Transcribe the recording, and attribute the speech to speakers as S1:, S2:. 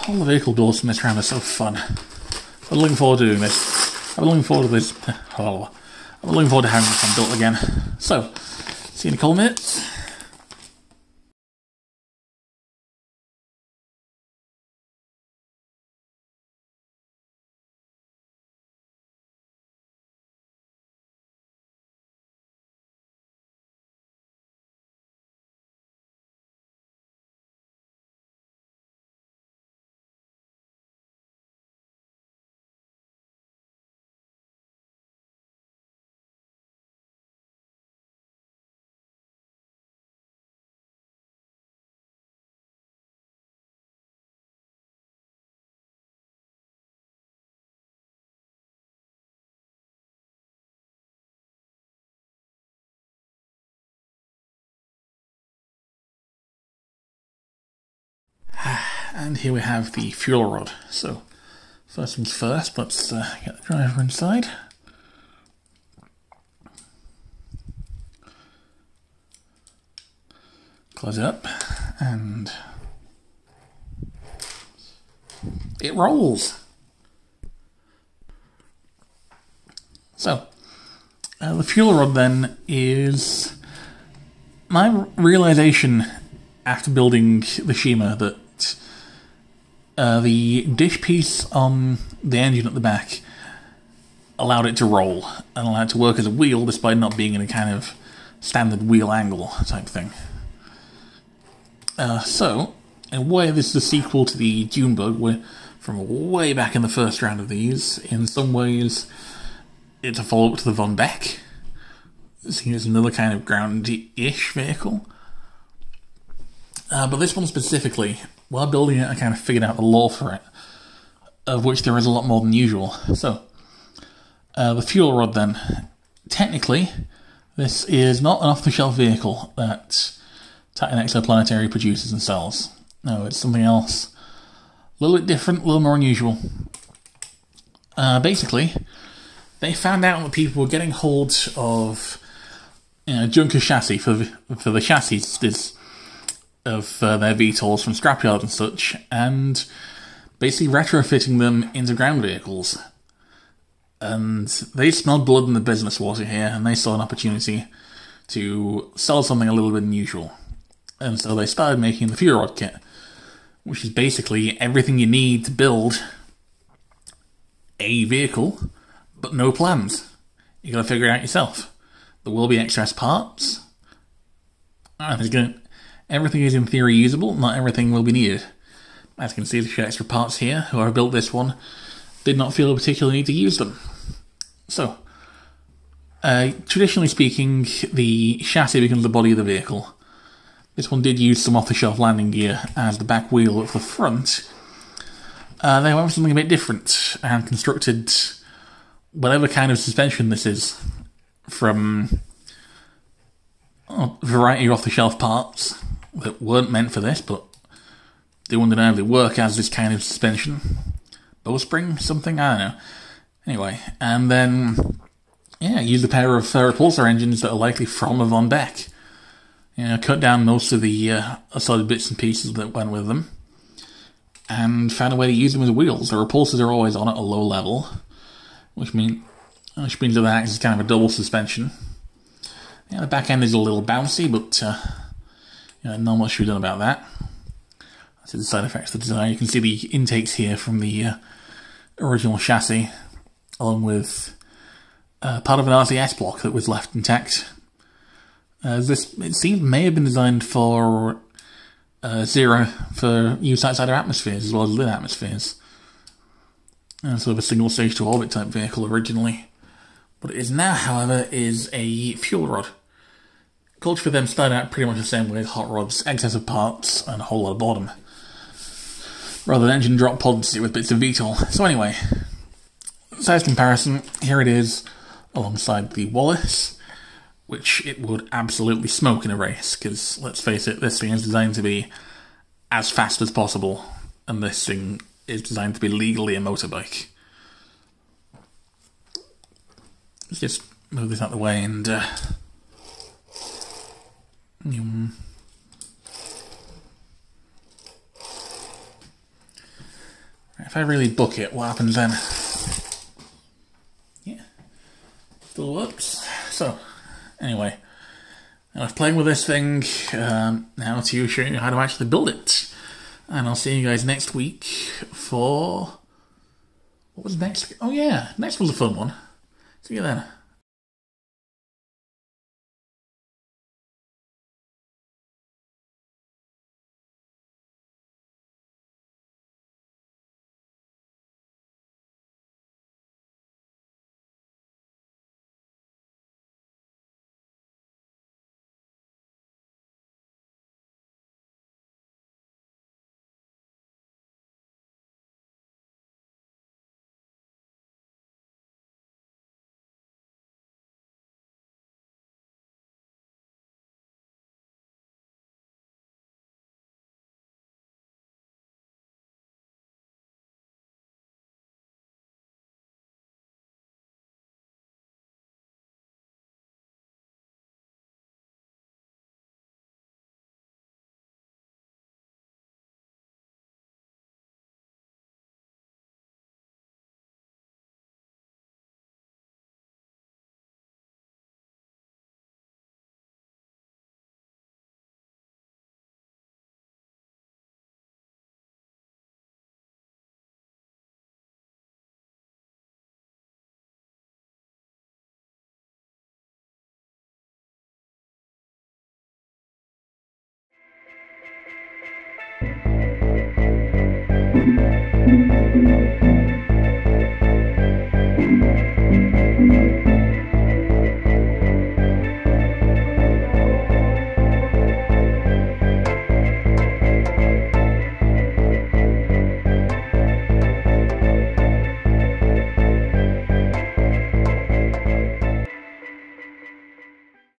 S1: All the vehicle builds in this round are so fun. I'm looking forward to doing this. I'm looking forward to this. Oh, I'm looking forward to having this one built again. So, see you in a couple minutes. And here we have the fuel rod. So, first things first, let's get the driver inside. Close it up, and it rolls. So, the fuel rod then is my realization after building the Shima that the dish piece on the engine at the back allowed it to roll and allowed it to work as a wheel despite not being in a kind of standard wheel angle type thing. So, in a way, this is a sequel to the Dune Bug. We're from way back in the first round of these. In some ways, it's a follow-up to the Von Beck. Seeing as another kind of ground-ish vehicle. But this one specifically, while building it, I kind of figured out the lore for it, of which there is a lot more than usual. So, the fuel rod then. Technically, this is not an off-the-shelf vehicle that Titan Expolanetary produces and sells. No, it's something else. A little bit different, a little more unusual. Basically, they found out that people were getting hold of junker chassis for the chassis of their VTOLs from scrapyards and such, and basically retrofitting them into ground vehicles. And they smelled blood in the business water here, and they saw an opportunity to sell something a little bit unusual. And so they started making the fuel rod kit, which is basically everything you need to build a vehicle, but no plans. You gotta figure it out yourself. There will be excess parts. Everything is in theory usable, not everything will be needed. As you can see, the extra parts here, whoever built this one, did not feel a particular need to use them. So, traditionally speaking, the chassis becomes the body of the vehicle. This one did use some off-the-shelf landing gear as the back wheel at the front. They went for something a bit different and constructed whatever kind of suspension this is from a variety of off-the-shelf parts that weren't meant for this, but they wanted to know if they work as this kind of suspension. Bowspring? Something? I don't know. Anyway, and then, yeah, use a pair of repulsor engines that are likely from a Von Beck. Cut down most of the assorted bits and pieces that went with them, and found a way to use them as wheels. The repulsors are always on at a low level, which means that acts as kind of a double suspension. Yeah, the back end is a little bouncy, but not much to be done about that. That's the side effects of the design. You can see the intakes here from the original chassis, along with part of an RCS block that was left intact. This, it seemed, may have been designed for Zero for use outside of atmospheres as well as within atmospheres. Sort of a single stage to orbit type vehicle originally. What it is now, however, is a fuel rod. Culture for them started out pretty much the same way as hot rods, excess of parts and a whole lot of boredom. Rather than engine drop pods with bits of VTOL. So anyway, size comparison, here it is alongside the Wallace, which it would absolutely smoke in a race, because let's face it, this thing is designed to be as fast as possible, and this thing is designed to be legally a motorbike. Let's just move this out of the way and If I really book it, what happens then? Yeah, still works. So, anyway, I was playing with this thing now to show you how to actually build it. And I'll see you guys next week for... What was next? Oh yeah, next was a fun one. See you then.